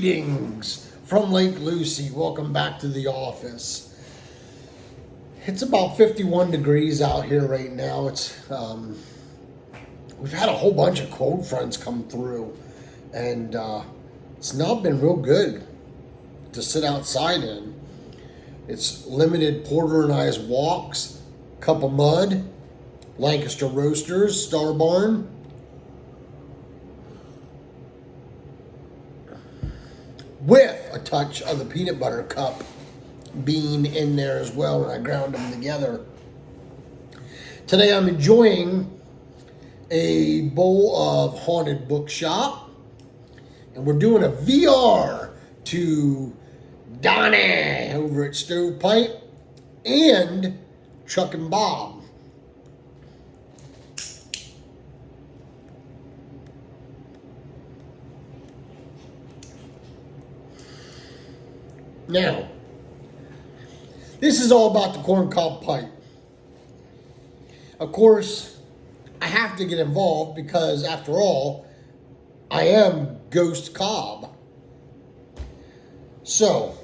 Greetings from Lake Lucy. Welcome back to the office. It's about 51 degrees out here right now. It's we've had a whole bunch of cold fronts come through, and it's not been real good to sit outside in. It's limited Porter and I's walks, cup of mud, Lancaster Roasters, Star Barn. With a touch of the peanut butter cup bean in there as well when I ground them together. Today I'm enjoying a bowl of Haunted Bookshop, and we're doing a VR to Donnie over at Stovepipe and Chuck and Bob. Now, this is all about the corncob pipe. Of course, I have to get involved because, after all, I am Ghostcob. So,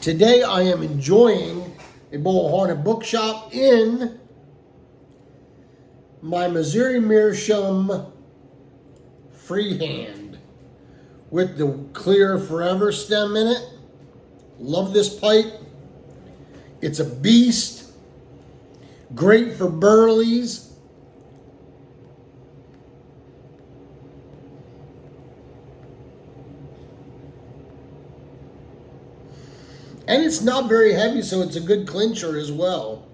today I am enjoying a bowl of Haunted Bookshop in my Missouri Meerschaum freehand with the clear forever stem in it. Love this pipe. It's a beast. Great for burleys. And it's not very heavy, so it's a good clincher as well.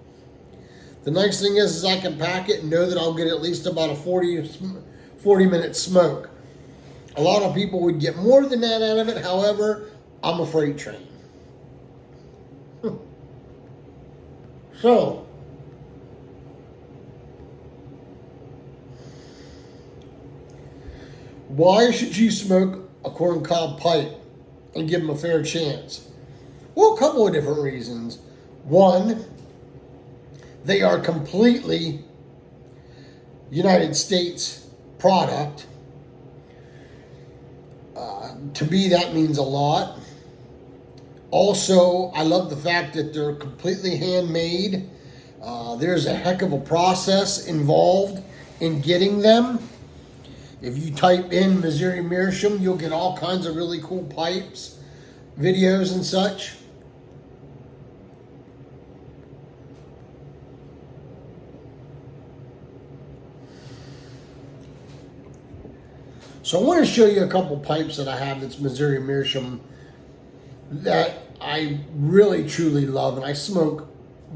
The nice thing is I can pack it and know that I'll get at least about a 40-minute smoke. A lot of people would get more than that out of it. However, I'm a freight train. So, why should you smoke a corncob pipe and give them a fair chance? Well, a couple of different reasons. One, they are completely United States product. To me, that means a lot. Also, I love the fact that they're completely handmade. There's a heck of a process involved in getting them. If you type in Missouri Meerschaum, you'll get all kinds of really cool pipes, videos and such. So I want to show you a couple pipes that I have that's Missouri Meerschaum that I really truly love, and I smoke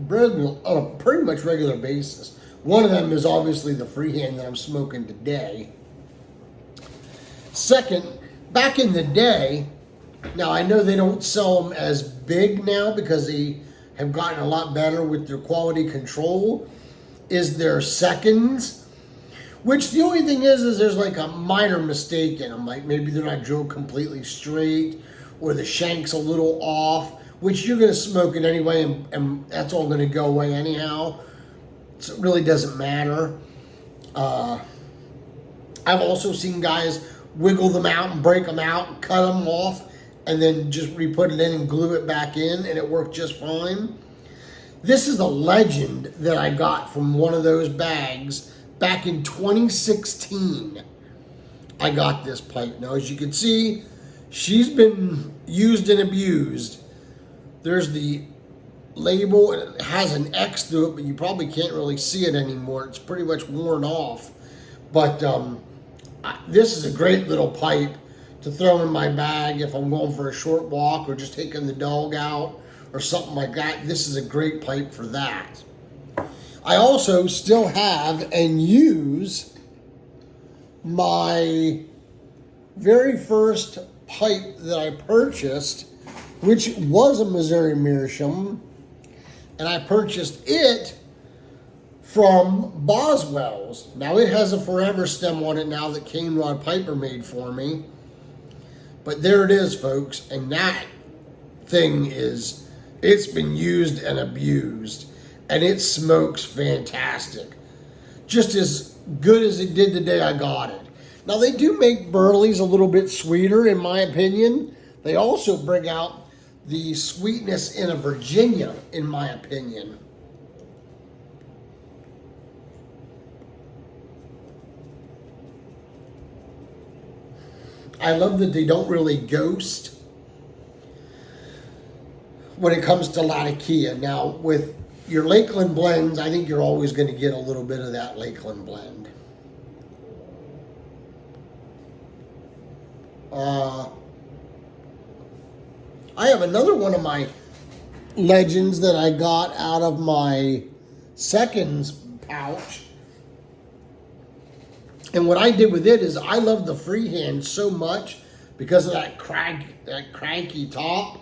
on a pretty much regular basis. One of them is obviously the freehand that I'm smoking today. Second, back in the day, now I know they don't sell them as big now because they have gotten a lot better with their quality control, is their seconds. Which the only thing is there's like a minor mistake in them. Like maybe they're not drilled completely straight, or the shank's a little off, which you're going to smoke it anyway, and that's all going to go away anyhow. So it really doesn't matter. I've also seen guys wiggle them out and break them out and cut them off and then just re-put it in and glue it back in, and it worked just fine. This is a legend that I got from one of those bags back in 2016. I got this pipe. Now, as you can see, she's been used and abused. There's the label, and it has an X through it, but you probably can't really see it anymore. It's pretty much worn off. But this is a great little pipe to throw in my bag if I'm going for a short walk or just taking the dog out or something like that. This is a great pipe for that. I also still have and use my very first pipe that I purchased, which was a Missouri Meerschaum, and I purchased it from Boswell's. Now it has a forever stem on it now that Cane Rod Piper made for me, but there it is, folks, and that thing it's been used and abused, and it smokes fantastic, just as good as it did the day I got it. Now they do make Burley's a little bit sweeter, in my opinion. They also bring out the sweetness in a Virginia, in my opinion. I love that they don't really ghost when it comes to Latakia. Now, with your Lakeland blends, I think you're always going to get a little bit of that Lakeland blend. I have another one of my Legends that I got out of my seconds pouch. And what I did with it is I love the freehand so much because of that cranky top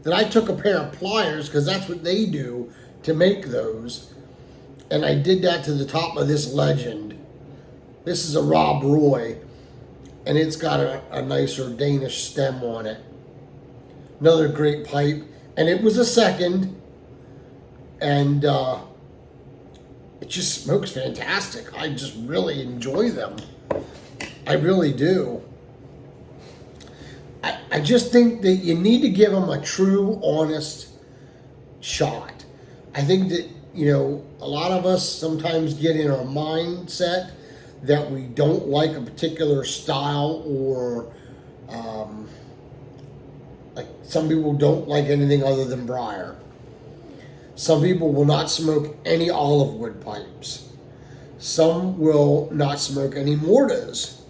that I took a pair of pliers, because that's what they do to make those. And I did that to the top of this Legend. This is a Rob Roy, and it's got a nicer Danish stem on it. Another great pipe. And it was a second, and it just smokes fantastic. I just really enjoy them. I really do. I just think that you need to give them a true, honest shot. I think that, you know, a lot of us sometimes get in our mindset that we don't like a particular style, or like some people don't like anything other than briar. Some people will not smoke any olive wood pipes. Some will not smoke any mortas.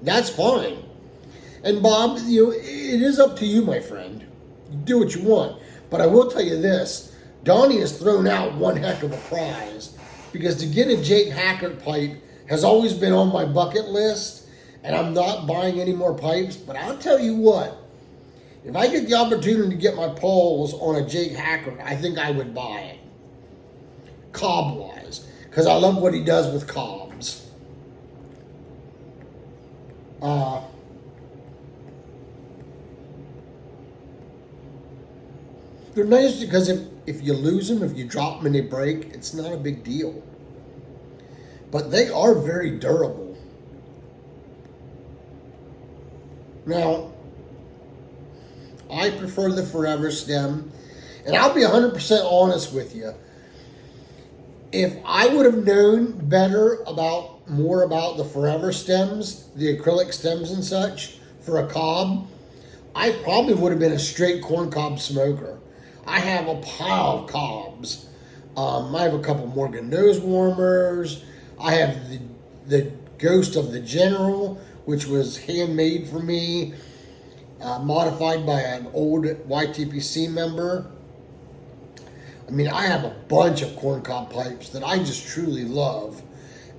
That's fine. And Bob, you know, it is up to you, my friend. Do what you want. But I will tell you this, Donnie has thrown out one heck of a prize, because to get a Jake Hackert pipe has always been on my bucket list, and I'm not buying any more pipes. But I'll tell you what, if I get the opportunity to get my paws on a Jake Hackert, I think I would buy it. Cob-wise. Because I love what he does with cobs. They're nice because if you lose them, if you drop them and they break, it's not a big deal. But they are very durable. Now, I prefer the Forever stem, and I'll be 100% honest with you. If I would have known more about the Forever stems, the acrylic stems and such, for a cob, I probably would have been a straight corncob smoker. I have a pile of cobs. I have a couple Morgan nose warmers. I have the Ghost of the General, which was handmade for me. Modified by an old YTPC member. I mean, I have a bunch of corncob pipes that I just truly love.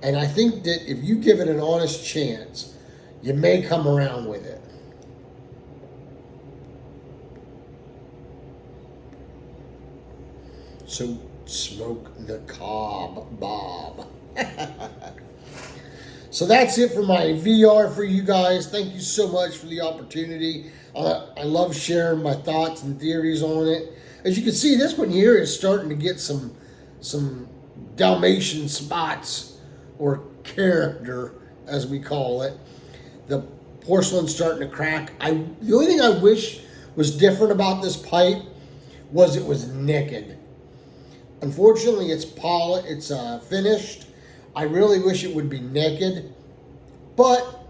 And I think that if you give it an honest chance, you may come around with it. So smoke the cob, Bob. So that's it for my VR for you guys. Thank you so much for the opportunity. I love sharing my thoughts and theories on it. As you can see, this one here is starting to get some Dalmatian spots, or character, as we call it. The porcelain's starting to crack. The only thing I wish was different about this pipe was it was naked. Unfortunately, it's finished. I really wish it would be naked, but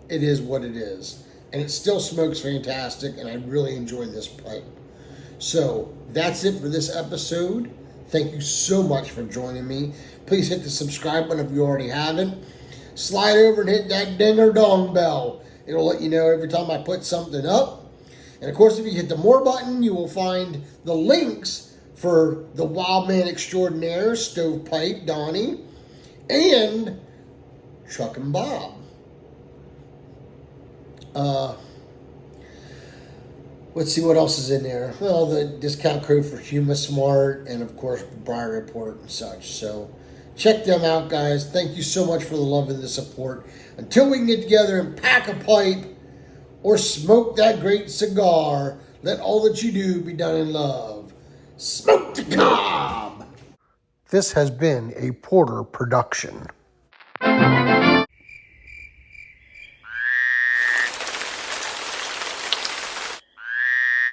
it is what it is. And it still smokes fantastic, and I really enjoy this pipe. So that's it for this episode. Thank you so much for joining me. Please hit the subscribe button if you already haven't. Slide over and hit that ding or dong bell. It'll let you know every time I put something up. And of course, if you hit the more button, you will find the links for the Wildman Extraordinaire, Stovepipe, Donnie, and Truck and Bob. Let's see what else is in there. Well, the discount code for HumiSmart, and of course Briar Report and such. So check them out, guys. Thank you so much for the love and the support. Until we can get together and pack a pipe or smoke that great cigar, let all that you do be done in love. Smoke the cob! This has been a Porter production.